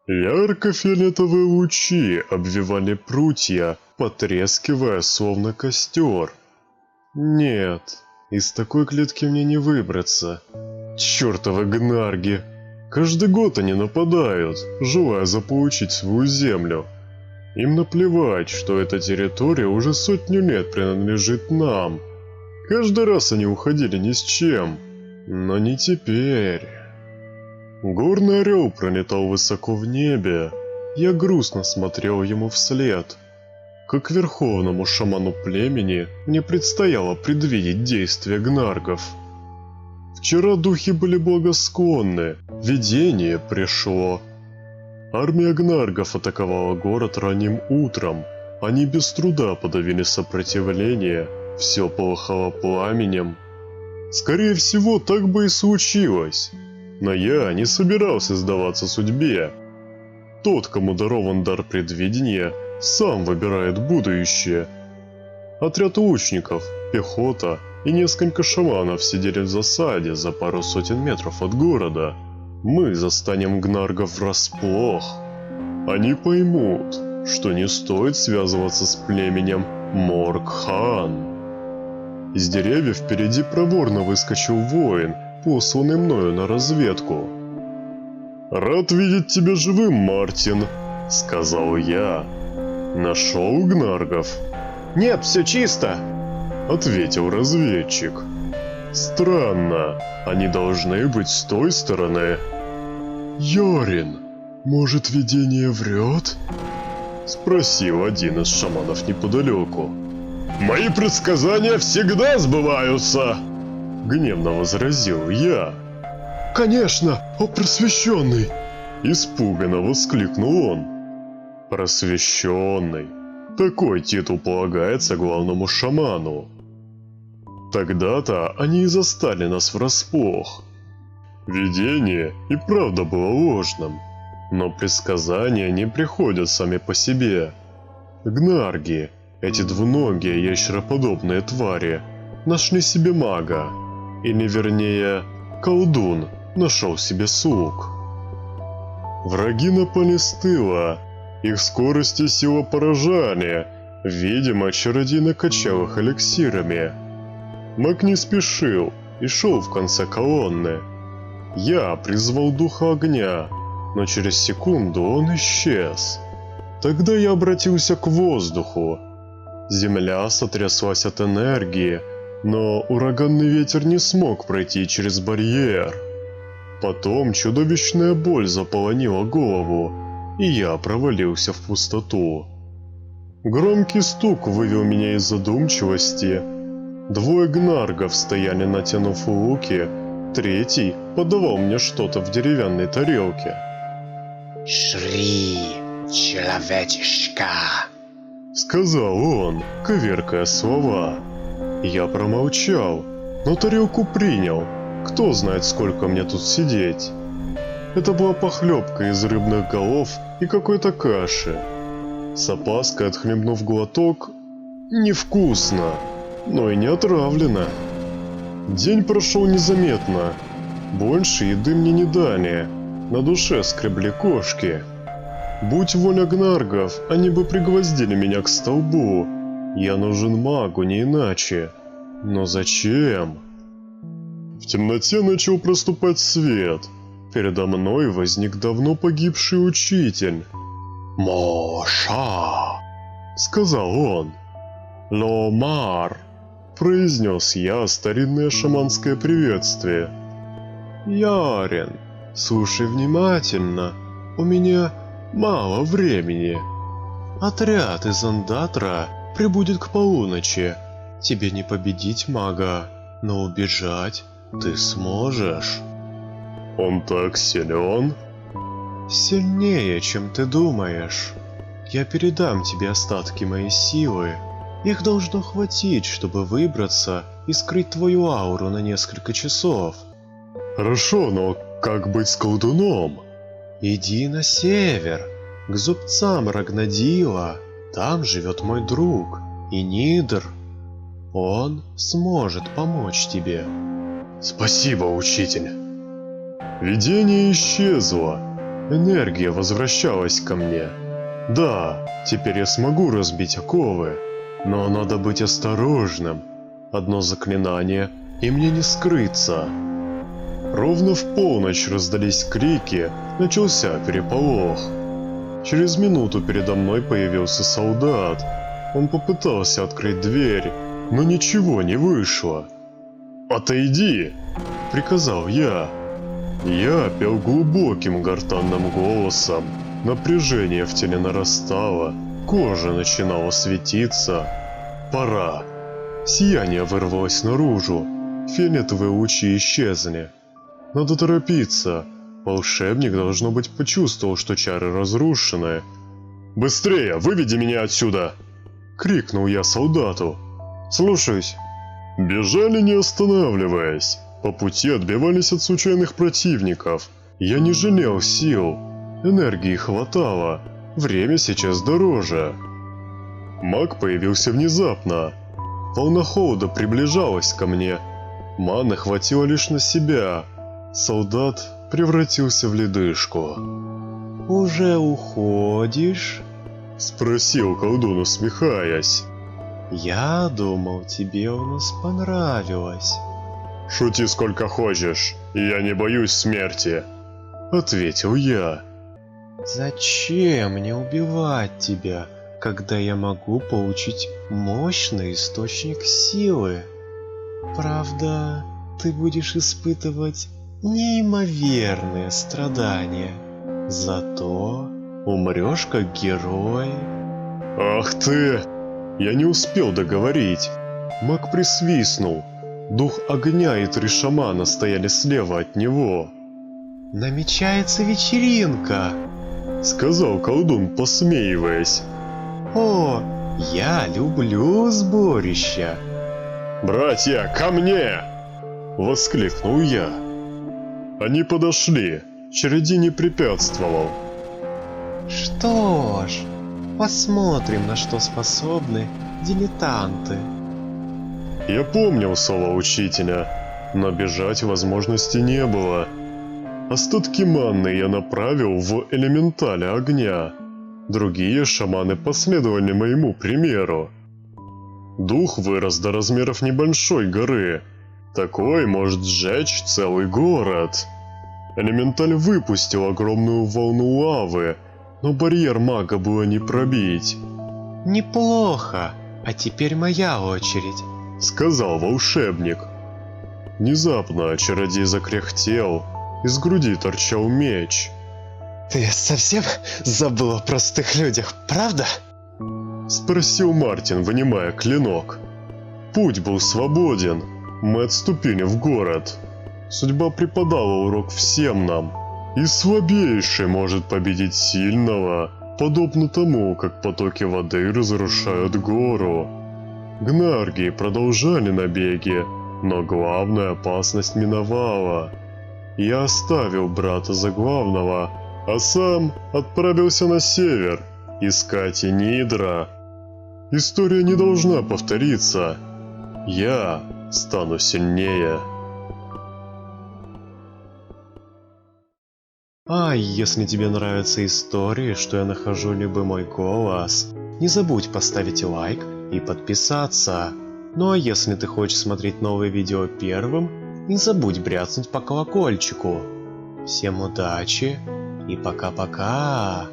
Ярко-фиолетовые лучи обвивали прутья, потрескивая, словно костер. Нет, из такой клетки мне не выбраться. Чёртовы гнарги! Каждый год они нападают, желая заполучить свою землю. Им наплевать, что эта территория уже 100 лет принадлежит нам. Каждый раз они уходили ни с чем, но не теперь. Горный орел пролетал высоко в небе. Я грустно смотрел ему вслед. Как верховному шаману племени мне предстояло предвидеть действия гнаргов. Вчера духи были благосклонны, видение пришло. Армия гнаргов атаковала город ранним утром. Они без труда подавили сопротивление, все полыхало пламенем. Скорее всего, так бы и случилось. Но я не собирался сдаваться судьбе. Тот, кому дарован дар предвидения, сам выбирает будущее. Отряд лучников, пехота и несколько шаманов сидели в засаде за пару сотен метров от города. Мы застанем гнаргов врасплох. Они поймут, что не стоит связываться с племенем Моргхан. Из деревьев впереди проворно выскочил воин, посланный мною на разведку. «Рад видеть тебя живым, Мартин», — сказал я. «Нашел гнаргов?» «Нет, все чисто», — ответил разведчик. «Странно, они должны быть с той стороны». «Йорин, может, видение врет?» — спросил один из шаманов неподалеку. «Мои предсказания всегда сбываются!» — гневно возразил я. «Конечно, о просвещенный!» — испуганно воскликнул он. «Просвещенный. Такой титул полагается главному шаману». Тогда-то они и застали нас врасплох. Видение и правда было ложным, но предсказания не приходят сами по себе. Гнарги, эти двуногие ящероподобные твари, нашли себе мага, или вернее, колдун нашел себе слуг. Враги напали с тыла, их скорость и сила поражали, видимо, чародей накачал их эликсирами. Маг не спешил и шел в конце колонны. Я призвал духа огня, но через секунду он исчез. Тогда я обратился к воздуху. Земля сотряслась от энергии, но ураганный ветер не смог пройти через барьер. Потом чудовищная боль заполонила голову, и я провалился в пустоту. Громкий стук вывел меня из задумчивости. Двое гнаргов стояли, натянув луки, третий подавал мне что-то в деревянной тарелке. «Жри, человечишка!» — сказал он, коверкая слова. Я промолчал, но тарелку принял. Кто знает, сколько мне тут сидеть. Это была похлебка из рыбных голов и какой-то каши. С опаской отхлебнув глоток, невкусно, но и не отравлено. День прошел незаметно. Больше еды мне не дали. На душе скребли кошки. Будь воля гнаргов, они бы пригвоздили меня к столбу. Я нужен магу, не иначе. Но зачем? В темноте начал проступать свет. Передо мной возник давно погибший учитель. «Моша!» — сказал он. «Ломар!» — произнес я старинное шаманское приветствие. «Ярин, слушай внимательно, у меня мало времени. Отряд из Андатра прибудет к полуночи. Тебе не победить мага, но убежать ты сможешь». «Он так силен?» «Сильнее, чем ты думаешь. Я передам тебе остатки моей силы. Их должно хватить, чтобы выбраться и скрыть твою ауру на несколько часов». «Хорошо, но как быть с колдуном?» «Иди на север, к зубцам Рагнадила. Там живет мой друг, Инидр. Он сможет помочь тебе». «Спасибо, учитель». Видение исчезло. Энергия возвращалась ко мне. Да, теперь я смогу разбить оковы, но надо быть осторожным. Одно заклинание, и мне не скрыться. Ровно в полночь раздались крики, начался переполох. Через минуту передо мной появился солдат. Он попытался открыть дверь, но ничего не вышло. «Отойди!» – приказал я. Я пел глубоким гортанным голосом. Напряжение в теле нарастало, кожа начинала светиться. Пора. Сияние вырвалось наружу. Фиолетовые лучи исчезли. Надо торопиться. Волшебник, должно быть, почувствовал, что чары разрушены. «Быстрее, выведи меня отсюда!» — крикнул я солдату. «Слушаюсь». Бежали, не останавливаясь. По пути отбивались от случайных противников. Я не жалел сил. Энергии хватало. Время сейчас дороже. Маг появился внезапно. Волна холода приближалась ко мне. Маны хватило лишь на себя. Солдат превратился в ледышку. «Уже уходишь?» — спросил колдун, усмехаясь. «Я думал, тебе у нас понравилось». «Шути сколько хочешь, я не боюсь смерти», — ответил я. «Зачем мне убивать тебя, когда я могу получить мощный источник силы? Правда, ты будешь испытывать неимоверные страдания, зато умрешь как герой». «Ах ты!» Я не успел договорить. Маг присвистнул. Дух огня и 3 шамана стояли слева от него. «Намечается вечеринка», — сказал колдун, посмеиваясь. «О, я люблю сборища». «Братья, ко мне!» — воскликнул я. Они подошли. Чародей не препятствовал. «Что ж, посмотрим, на что способны дилетанты». Я помнил слова учителя, но бежать возможности не было. Остатки манны я направил в элементаля огня. Другие шаманы последовали моему примеру. Дух вырос до размеров небольшой горы. Такой может сжечь целый город. Элементаль выпустил огромную волну лавы, но барьер мага было не пробить. «Неплохо, а теперь моя очередь», — сказал волшебник. Внезапно чародей закряхтел, из груди торчал меч. Ты совсем забыл о простых людях, правда? — спросил Мартин, вынимая клинок. Путь был свободен, мы отступили в город. Судьба преподала урок всем нам, и слабейший может победить сильного, подобно тому, как потоки воды разрушают гору. Гнарги продолжали набеги, но главная опасность миновала. Я оставил брата за главного, а сам отправился на север, искать Энидра. История не должна повториться. Я стану сильнее. А если тебе нравятся истории, что я нахожу либо мой голос, не забудь поставить лайк и подписаться. Ну а если ты хочешь смотреть новые видео первым, не забудь бряцнуть по колокольчику. Всем удачи и пока-пока.